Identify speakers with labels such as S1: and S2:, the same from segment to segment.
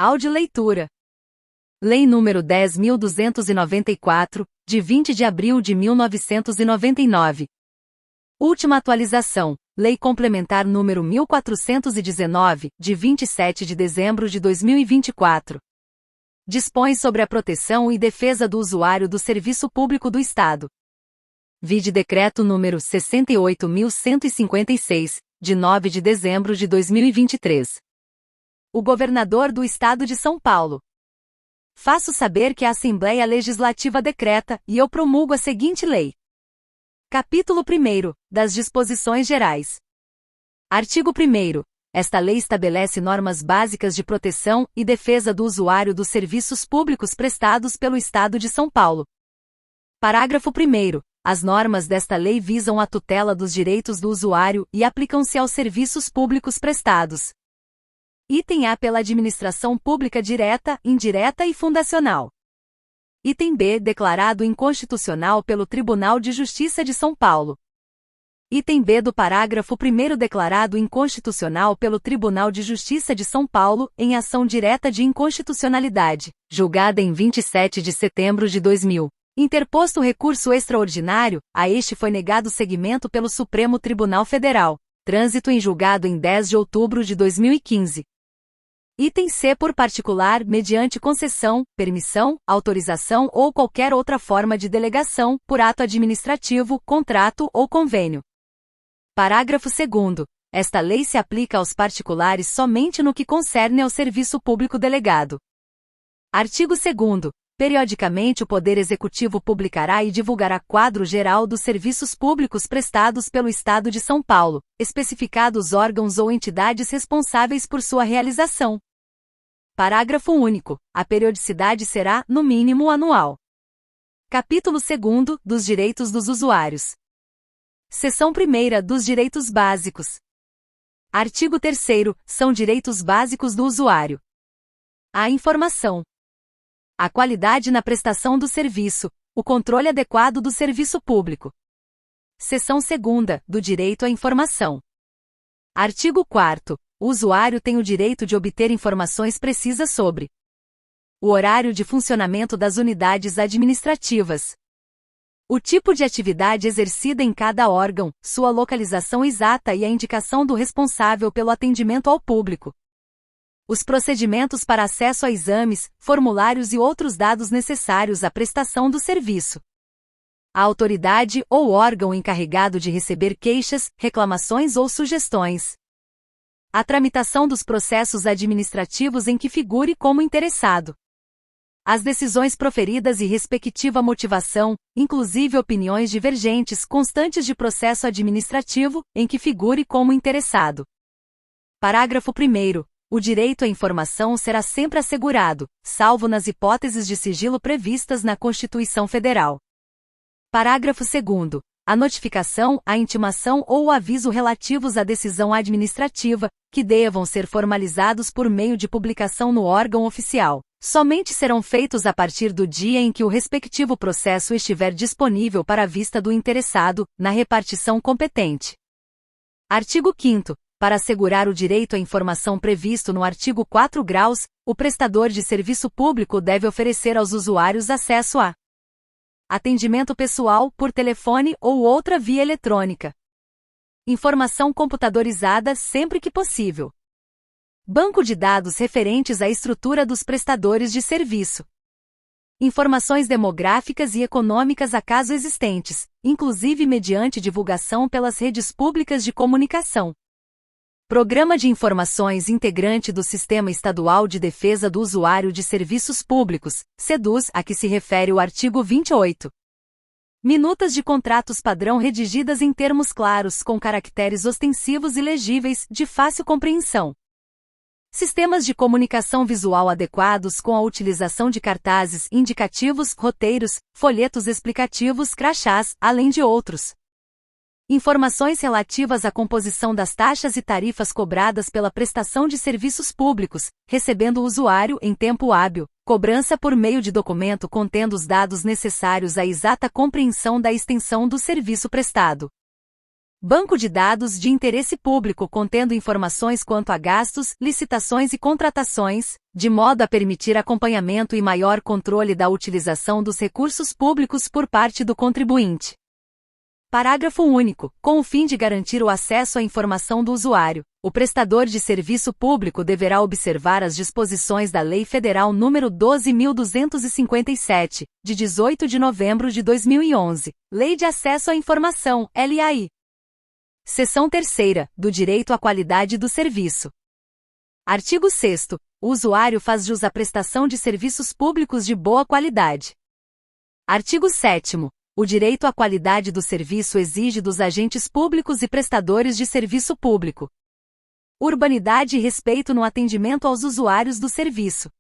S1: Audioleitura. Lei nº 10.294, de 20 de abril de 1999. Última atualização, Lei Complementar nº 1419, de 27 de dezembro de 2024. Dispõe sobre a proteção e defesa do usuário do Serviço Público do Estado. Vide Decreto nº 68.156, de 9 de dezembro de 2023. O Governador do Estado de São Paulo. Faço saber que a Assembleia Legislativa decreta, e eu promulgo a seguinte lei. Capítulo 1º, das Disposições Gerais. Artigo 1º. Esta lei estabelece normas básicas de proteção e defesa do usuário dos serviços públicos prestados pelo Estado de São Paulo. Parágrafo 1º. As normas desta lei visam a tutela dos direitos do usuário e aplicam-se aos serviços públicos prestados. Item A pela administração pública direta, indireta e fundacional. Item B declarado inconstitucional pelo Tribunal de Justiça de São Paulo. Item B do parágrafo 1º declarado inconstitucional pelo Tribunal de Justiça de São Paulo, em ação direta de inconstitucionalidade, julgada em 27 de setembro de 2000. Interposto recurso extraordinário, a este foi negado seguimento pelo Supremo Tribunal Federal. Trânsito em julgado em 10 de outubro de 2015. Item C por particular, mediante concessão, permissão, autorização ou qualquer outra forma de delegação, por ato administrativo, contrato ou convênio. Parágrafo 2º. Esta lei se aplica aos particulares somente no que concerne ao serviço público delegado. Artigo 2º. Periodicamente o Poder Executivo publicará e divulgará quadro geral dos serviços públicos prestados pelo Estado de São Paulo, especificados órgãos ou entidades responsáveis por sua realização. Parágrafo único. A periodicidade será, no mínimo, anual. Capítulo 2º, dos direitos dos usuários. Seção 1ª, dos direitos básicos. Artigo 3º, são direitos básicos do usuário: a informação, a qualidade na prestação do serviço, o controle adequado do serviço público. Seção 2ª, do direito à informação. Artigo 4º. O usuário tem o direito de obter informações precisas sobre o horário de funcionamento das unidades administrativas, o tipo de atividade exercida em cada órgão, sua localização exata e a indicação do responsável pelo atendimento ao público, os procedimentos para acesso a exames, formulários e outros dados necessários à prestação do serviço, a autoridade ou órgão encarregado de receber queixas, reclamações ou sugestões, a tramitação dos processos administrativos em que figure como interessado, as decisões proferidas e respectiva motivação, inclusive opiniões divergentes constantes de processo administrativo, em que figure como interessado. Parágrafo 1º. O direito à informação será sempre assegurado, salvo nas hipóteses de sigilo previstas na Constituição Federal. Parágrafo 2º. A notificação, a intimação ou o aviso relativos à decisão administrativa, que devam ser formalizados por meio de publicação no órgão oficial, somente serão feitos a partir do dia em que o respectivo processo estiver disponível para a vista do interessado, na repartição competente. Artigo 5º. Para assegurar o direito à informação previsto no artigo 4 graus, o prestador de serviço público deve oferecer aos usuários acesso a atendimento pessoal, por telefone ou outra via eletrônica, informação computadorizada sempre que possível, banco de dados referentes à estrutura dos prestadores de serviço, informações demográficas e econômicas acaso existentes, inclusive mediante divulgação pelas redes públicas de comunicação. Programa de Informações integrante do Sistema Estadual de Defesa do Usuário de Serviços Públicos, SEDUS, a que se refere o artigo 28. Minutas de contratos padrão redigidas em termos claros, com caracteres ostensivos e legíveis, de fácil compreensão. Sistemas de comunicação visual adequados com a utilização de cartazes indicativos, roteiros, folhetos explicativos, crachás, além de outros. Informações relativas à composição das taxas e tarifas cobradas pela prestação de serviços públicos, recebendo o usuário em tempo hábil, cobrança por meio de documento contendo os dados necessários à exata compreensão da extensão do serviço prestado. Banco de dados de interesse público contendo informações quanto a gastos, licitações e contratações, de modo a permitir acompanhamento e maior controle da utilização dos recursos públicos por parte do contribuinte. Parágrafo único. Com o fim de garantir o acesso à informação do usuário, o prestador de serviço público deverá observar as disposições da Lei Federal nº 12.257, de 18 de novembro de 2011, Lei de Acesso à Informação, LAI. Seção 3ª, do direito à qualidade do serviço. Artigo 6º. O usuário faz jus à prestação de serviços públicos de boa qualidade. Artigo 7º. O direito à qualidade do serviço exige dos agentes públicos e prestadores de serviço público urbanidade e respeito no atendimento aos usuários do serviço.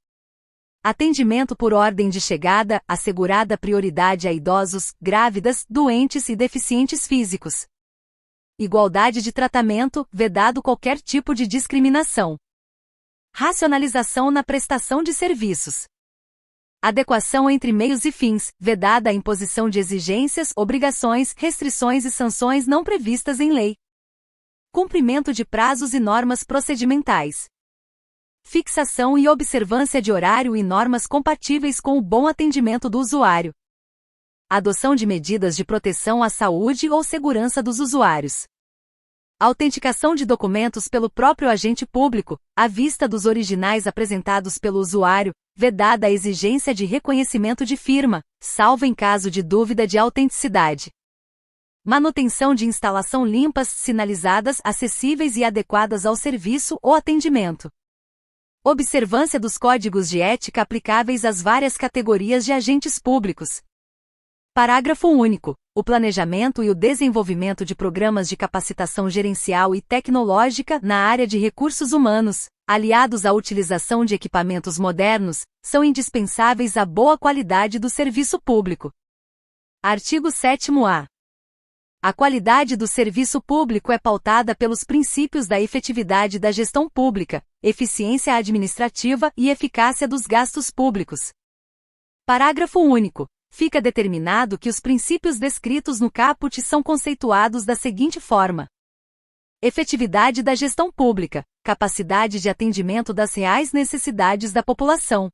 S1: Atendimento por ordem de chegada, assegurada prioridade a idosos, grávidas, doentes e deficientes físicos. Igualdade de tratamento, vedado qualquer tipo de discriminação. Racionalização na prestação de serviços. Adequação entre meios e fins, vedada a imposição de exigências, obrigações, restrições e sanções não previstas em lei. Cumprimento de prazos e normas procedimentais. Fixação e observância de horário e normas compatíveis com o bom atendimento do usuário. Adoção de medidas de proteção à saúde ou segurança dos usuários. Autenticação de documentos pelo próprio agente público, à vista dos originais apresentados pelo usuário, vedada a exigência de reconhecimento de firma, salvo em caso de dúvida de autenticidade. Manutenção de instalação limpas, sinalizadas, acessíveis e adequadas ao serviço ou atendimento. Observância dos códigos de ética aplicáveis às várias categorias de agentes públicos. Parágrafo único. O planejamento e o desenvolvimento de programas de capacitação gerencial e tecnológica na área de recursos humanos, aliados à utilização de equipamentos modernos, são indispensáveis à boa qualidade do serviço público. Artigo 7º-A. A qualidade do serviço público é pautada pelos princípios da efetividade da gestão pública, eficiência administrativa e eficácia dos gastos públicos. Parágrafo único. Fica determinado que os princípios descritos no caput são conceituados da seguinte forma: efetividade da gestão pública, capacidade de atendimento das reais necessidades da população.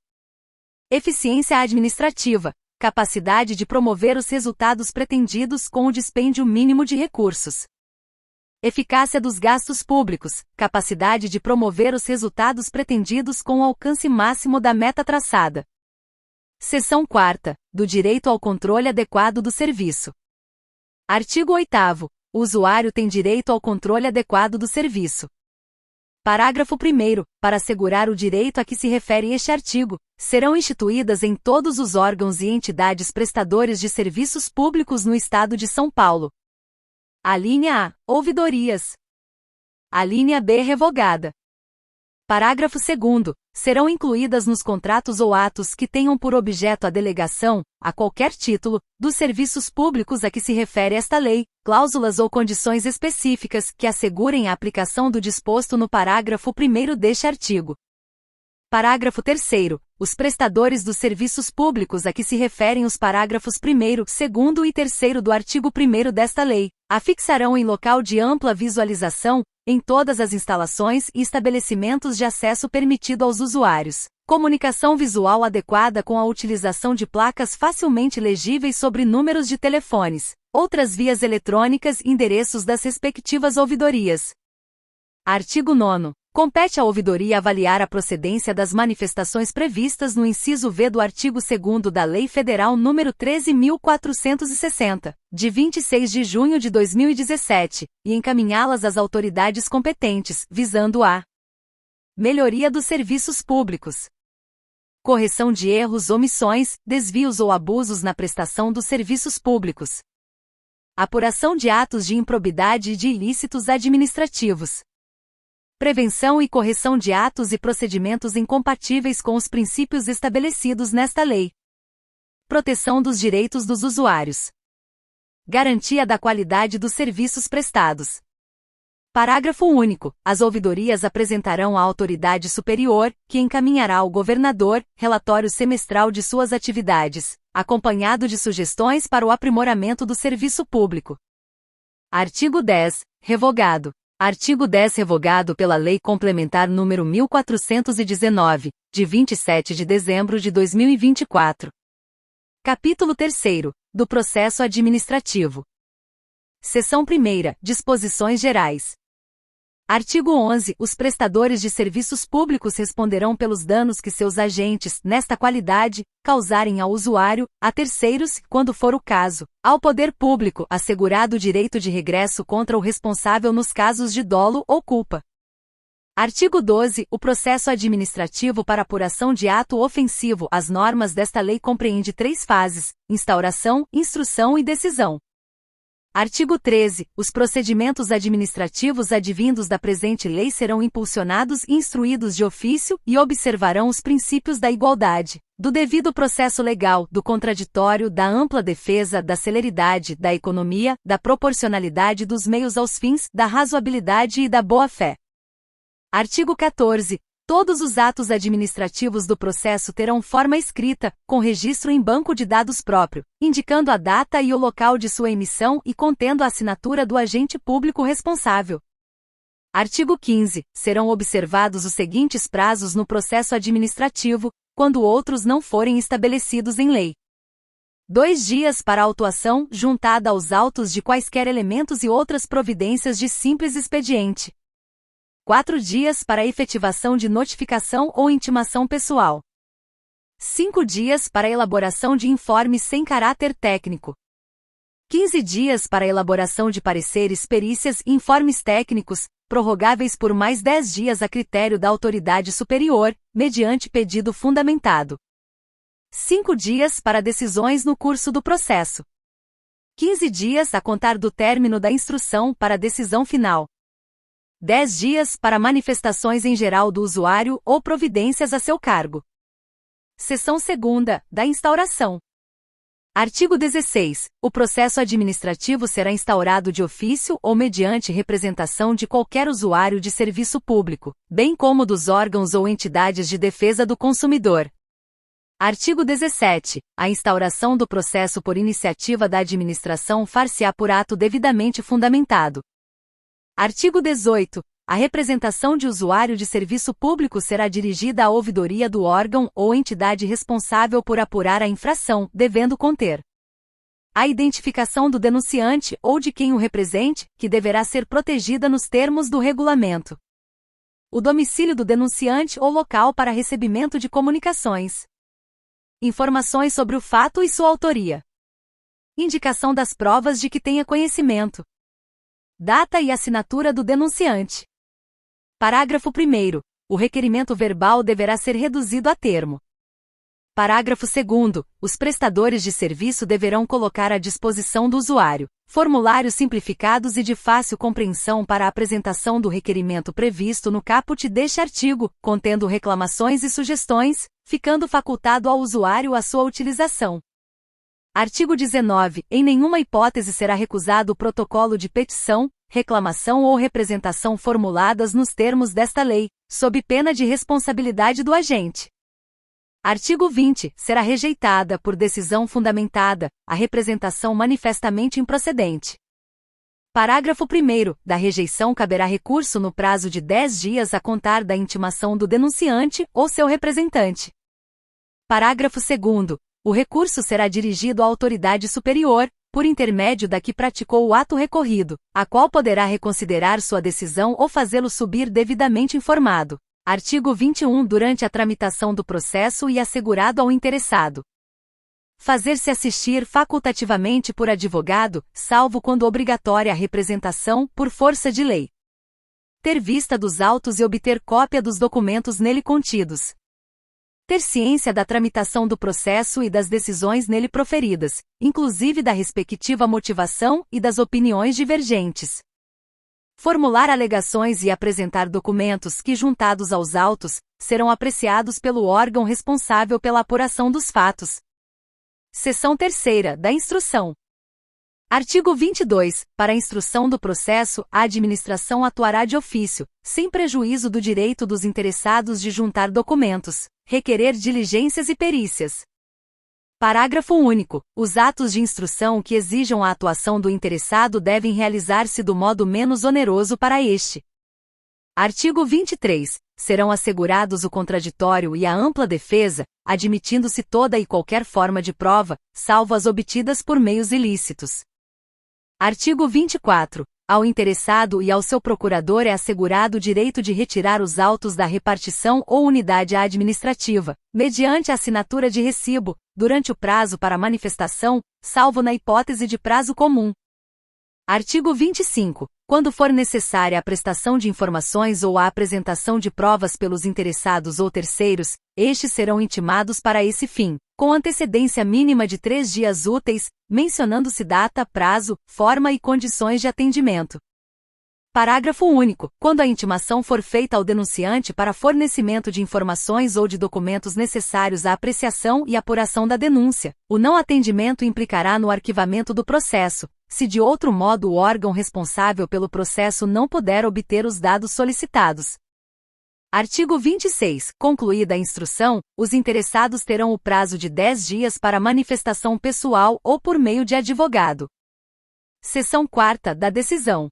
S1: Eficiência administrativa, capacidade de promover os resultados pretendidos com o dispêndio mínimo de recursos. Eficácia dos gastos públicos, capacidade de promover os resultados pretendidos com o alcance máximo da meta traçada. Seção 4ª, do direito ao controle adequado do serviço. Artigo 8º. O usuário tem direito ao controle adequado do serviço. Parágrafo 1º. Para assegurar o direito a que se refere este artigo, serão instituídas em todos os órgãos e entidades prestadores de serviços públicos no Estado de São Paulo. Alínea A. Ouvidorias. Alínea B. Revogada. Parágrafo 2º. Serão incluídas nos contratos ou atos que tenham por objeto a delegação, a qualquer título, dos serviços públicos a que se refere esta lei, cláusulas ou condições específicas que assegurem a aplicação do disposto no parágrafo 1º deste artigo. Parágrafo 3º. Os prestadores dos serviços públicos a que se referem os parágrafos 1º, 2º e 3º do artigo 1º desta lei, afixarão em local de ampla visualização, em todas as instalações e estabelecimentos de acesso permitido aos usuários, comunicação visual adequada com a utilização de placas facilmente legíveis sobre números de telefones, outras vias eletrônicas e endereços das respectivas ouvidorias. Artigo 9º. Compete à ouvidoria avaliar a procedência das manifestações previstas no inciso V do artigo 2º da Lei Federal nº 13.460, de 26 de junho de 2017, e encaminhá-las às autoridades competentes, visando a melhoria dos serviços públicos, correção de erros, omissões, desvios ou abusos na prestação dos serviços públicos, apuração de atos de improbidade e de ilícitos administrativos, prevenção e correção de atos e procedimentos incompatíveis com os princípios estabelecidos nesta lei, proteção dos direitos dos usuários, garantia da qualidade dos serviços prestados. Parágrafo único. As ouvidorias apresentarão à autoridade superior, que encaminhará ao governador, relatório semestral de suas atividades, acompanhado de sugestões para o aprimoramento do serviço público. Artigo 10. Revogado. Artigo 10 revogado pela Lei Complementar nº 1419, de 27 de dezembro de 2024. Capítulo 3º, do Processo Administrativo. Seção 1ª, Disposições Gerais. Artigo 11. Os prestadores de serviços públicos responderão pelos danos que seus agentes, nesta qualidade, causarem ao usuário, a terceiros, quando for o caso, ao poder público, assegurado o direito de regresso contra o responsável nos casos de dolo ou culpa. Artigo 12. O processo administrativo para apuração de ato ofensivo. As normas desta lei compreende 3 fases: instauração, instrução e decisão. Artigo 13. Os procedimentos administrativos advindos da presente lei serão impulsionados e instruídos de ofício e observarão os princípios da igualdade, do devido processo legal, do contraditório, da ampla defesa, da celeridade, da economia, da proporcionalidade dos meios aos fins, da razoabilidade e da boa-fé. Artigo 14. Todos os atos administrativos do processo terão forma escrita, com registro em banco de dados próprio, indicando a data e o local de sua emissão e contendo a assinatura do agente público responsável. Artigo 15. Serão observados os seguintes prazos no processo administrativo, quando outros não forem estabelecidos em lei: 2 dias para a autuação, juntada aos autos de quaisquer elementos e outras providências de simples expediente. 4 dias para a efetivação de notificação ou intimação pessoal. 5 dias para a elaboração de informes sem caráter técnico. 15 dias para a elaboração de pareceres, perícias e informes técnicos, prorrogáveis por mais 10 dias a critério da autoridade superior, mediante pedido fundamentado. 5 dias para decisões no curso do processo. 15 dias a contar do término da instrução para a decisão final. 10 dias para manifestações em geral do usuário ou providências a seu cargo. Seção 2ª, da instauração. Artigo 16. O processo administrativo será instaurado de ofício ou mediante representação de qualquer usuário de serviço público, bem como dos órgãos ou entidades de defesa do consumidor. Artigo 17. A instauração do processo por iniciativa da administração far-se-á por ato devidamente fundamentado. Artigo 18. A representação de usuário de serviço público será dirigida à ouvidoria do órgão ou entidade responsável por apurar a infração, devendo conter a identificação do denunciante ou de quem o represente, que deverá ser protegida nos termos do regulamento, o domicílio do denunciante ou local para recebimento de comunicações, informações sobre o fato e sua autoria, indicação das provas de que tenha conhecimento, data e assinatura do denunciante. Parágrafo 1º. O requerimento verbal deverá ser reduzido a termo. Parágrafo 2º. Os prestadores de serviço deverão colocar à disposição do usuário formulários simplificados e de fácil compreensão para a apresentação do requerimento previsto no caput deste artigo, contendo reclamações e sugestões, ficando facultado ao usuário a sua utilização. Artigo 19. Em nenhuma hipótese será recusado o protocolo de petição, reclamação ou representação formuladas nos termos desta lei, sob pena de responsabilidade do agente. Artigo 20. Será rejeitada, por decisão fundamentada, a representação manifestamente improcedente. Parágrafo 1º. Da rejeição caberá recurso no prazo de 10 dias a contar da intimação do denunciante ou seu representante. Parágrafo 2º. O recurso será dirigido à autoridade superior, por intermédio da que praticou o ato recorrido, a qual poderá reconsiderar sua decisão ou fazê-lo subir devidamente informado. Artigo 21. Durante a tramitação do processo e assegurado ao interessado fazer-se assistir facultativamente por advogado, salvo quando obrigatória a representação, por força de lei. Ter vista dos autos e obter cópia dos documentos nele contidos. Ter ciência da tramitação do processo e das decisões nele proferidas, inclusive da respectiva motivação e das opiniões divergentes. Formular alegações e apresentar documentos que, juntados aos autos, serão apreciados pelo órgão responsável pela apuração dos fatos. Seção 3ª, da instrução. Artigo 22. Para a instrução do processo, a administração atuará de ofício, sem prejuízo do direito dos interessados de juntar documentos, requerer diligências e perícias. Parágrafo único. Os atos de instrução que exijam a atuação do interessado devem realizar-se do modo menos oneroso para este. Artigo 23. Serão assegurados o contraditório e a ampla defesa, admitindo-se toda e qualquer forma de prova, salvo as obtidas por meios ilícitos. Artigo 24. Ao interessado e ao seu procurador é assegurado o direito de retirar os autos da repartição ou unidade administrativa, mediante a assinatura de recibo, durante o prazo para manifestação, salvo na hipótese de prazo comum. Artigo 25. Quando for necessária a prestação de informações ou a apresentação de provas pelos interessados ou terceiros, estes serão intimados para esse fim, com antecedência mínima de 3 dias úteis, mencionando-se data, prazo, forma e condições de atendimento. Parágrafo único. Quando a intimação for feita ao denunciante para fornecimento de informações ou de documentos necessários à apreciação e apuração da denúncia, o não atendimento implicará no arquivamento do processo, se de outro modo o órgão responsável pelo processo não puder obter os dados solicitados. Artigo 26. Concluída a instrução, os interessados terão o prazo de 10 dias para manifestação pessoal ou por meio de advogado. Seção 4ª da decisão.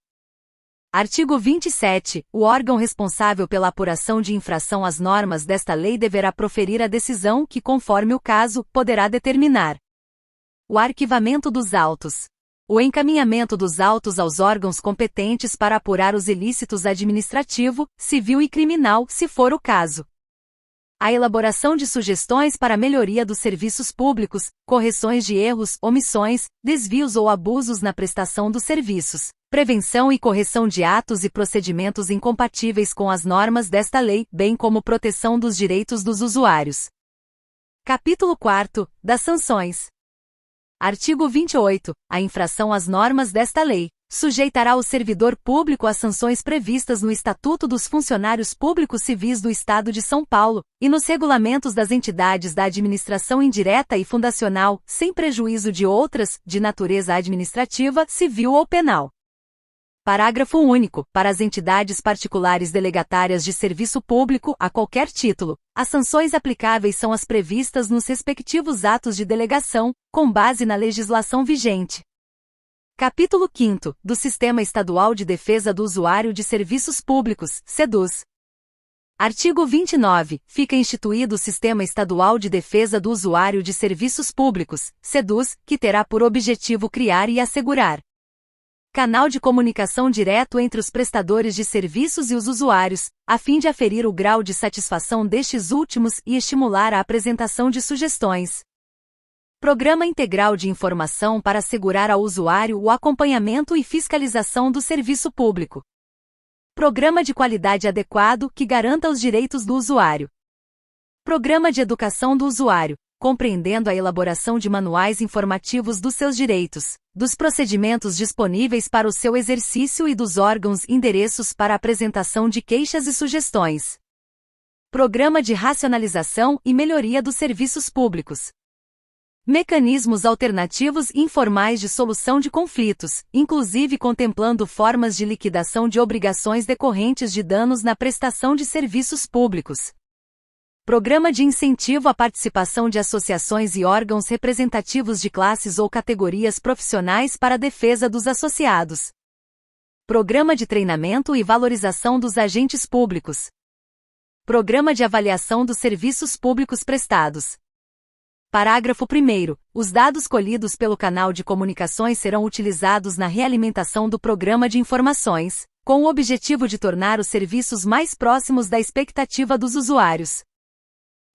S1: Artigo 27. O órgão responsável pela apuração de infração às normas desta lei deverá proferir a decisão que, conforme o caso, poderá determinar o arquivamento dos autos, o encaminhamento dos autos aos órgãos competentes para apurar os ilícitos administrativo, civil e criminal, se for o caso, a elaboração de sugestões para a melhoria dos serviços públicos, correções de erros, omissões, desvios ou abusos na prestação dos serviços, prevenção e correção de atos e procedimentos incompatíveis com as normas desta lei, bem como proteção dos direitos dos usuários. Capítulo 4. Das sanções. Artigo 28. A infração às normas desta lei sujeitará o servidor público às sanções previstas no Estatuto dos Funcionários Públicos Civis do Estado de São Paulo, e nos regulamentos das entidades da administração indireta e fundacional, sem prejuízo de outras, de natureza administrativa, civil ou penal. Parágrafo único. Para as entidades particulares delegatárias de serviço público, a qualquer título, as sanções aplicáveis são as previstas nos respectivos atos de delegação, com base na legislação vigente. Capítulo 5º. Do Sistema Estadual de Defesa do Usuário de Serviços Públicos, SEDUS. Artigo 29. Fica instituído o Sistema Estadual de Defesa do Usuário de Serviços Públicos, SEDUS, que terá por objetivo criar e assegurar canal de comunicação direto entre os prestadores de serviços e os usuários, a fim de aferir o grau de satisfação destes últimos e estimular a apresentação de sugestões. Programa Integral de Informação para assegurar ao usuário o acompanhamento e fiscalização do serviço público. Programa de qualidade adequado que garanta os direitos do usuário. Programa de educação do usuário, compreendendo a elaboração de manuais informativos dos seus direitos, dos procedimentos disponíveis para o seu exercício e dos órgãos e endereços para apresentação de queixas e sugestões. Programa de racionalização e melhoria dos serviços públicos. Mecanismos alternativos e informais de solução de conflitos, inclusive contemplando formas de liquidação de obrigações decorrentes de danos na prestação de serviços públicos. Programa de incentivo à participação de associações e órgãos representativos de classes ou categorias profissionais para a defesa dos associados. Programa de treinamento e valorização dos agentes públicos. Programa de avaliação dos serviços públicos prestados. Parágrafo 1º. Os dados colhidos pelo canal de comunicações serão utilizados na realimentação do programa de informações, com o objetivo de tornar os serviços mais próximos da expectativa dos usuários.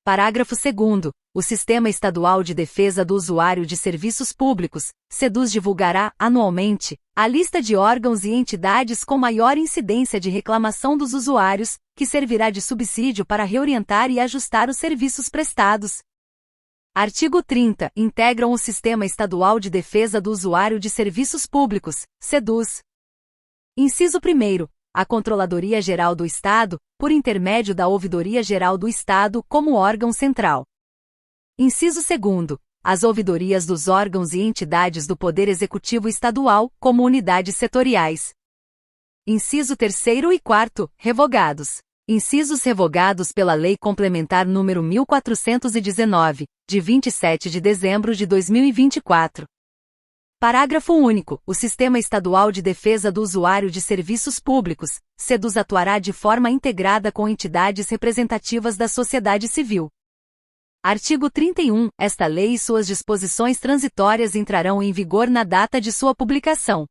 S1: Parágrafo 2º. O Sistema Estadual de Defesa do Usuário de Serviços Públicos, SEDUS, divulgará, anualmente, a lista de órgãos e entidades com maior incidência de reclamação dos usuários, que servirá de subsídio para reorientar e ajustar os serviços prestados. Artigo 30. Integram o Sistema Estadual de Defesa do Usuário de Serviços Públicos, SEDUS. Inciso 1º. A Controladoria Geral do Estado, por intermédio da Ouvidoria Geral do Estado como órgão central. Inciso 2º. As ouvidorias dos órgãos e entidades do Poder Executivo Estadual, como unidades setoriais. Inciso 3º e 4º. Revogados Incisos revogados pela Lei Complementar número 1419, de 27 de dezembro de 2024. Parágrafo único. O Sistema Estadual de Defesa do Usuário de Serviços Públicos, SEDUS, atuará de forma integrada com entidades representativas da sociedade civil. Artigo 31. Esta lei e suas disposições transitórias entrarão em vigor na data de sua publicação.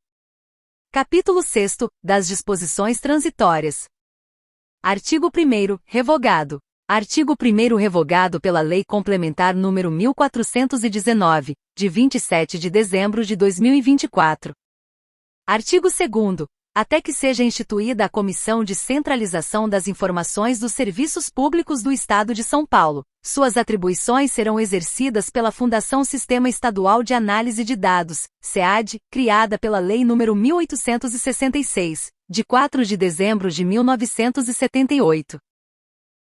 S1: Capítulo 6. Das disposições transitórias. Artigo 1º, revogado. Artigo 1º revogado pela Lei Complementar número 1419, de 27 de dezembro de 2024. Artigo 2º. Até que seja instituída a Comissão de Centralização das Informações dos Serviços Públicos do Estado de São Paulo, suas atribuições serão exercidas pela Fundação Sistema Estadual de Análise de Dados, SEAD, criada pela Lei nº 1866, de 4 de dezembro de 1978.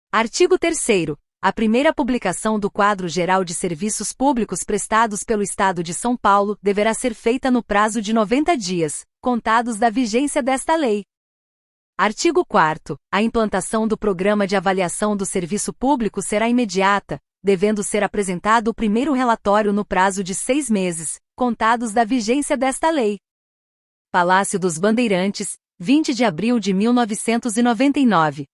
S1: Artigo 3º. A primeira publicação do Quadro Geral de Serviços Públicos prestados pelo Estado de São Paulo deverá ser feita no prazo de 90 dias, contados da vigência desta lei. Artigo 4º. A implantação do Programa de Avaliação do Serviço Público será imediata, devendo ser apresentado o primeiro relatório no prazo de 6 meses, contados da vigência desta lei. Palácio dos Bandeirantes, 20 de abril de 1999.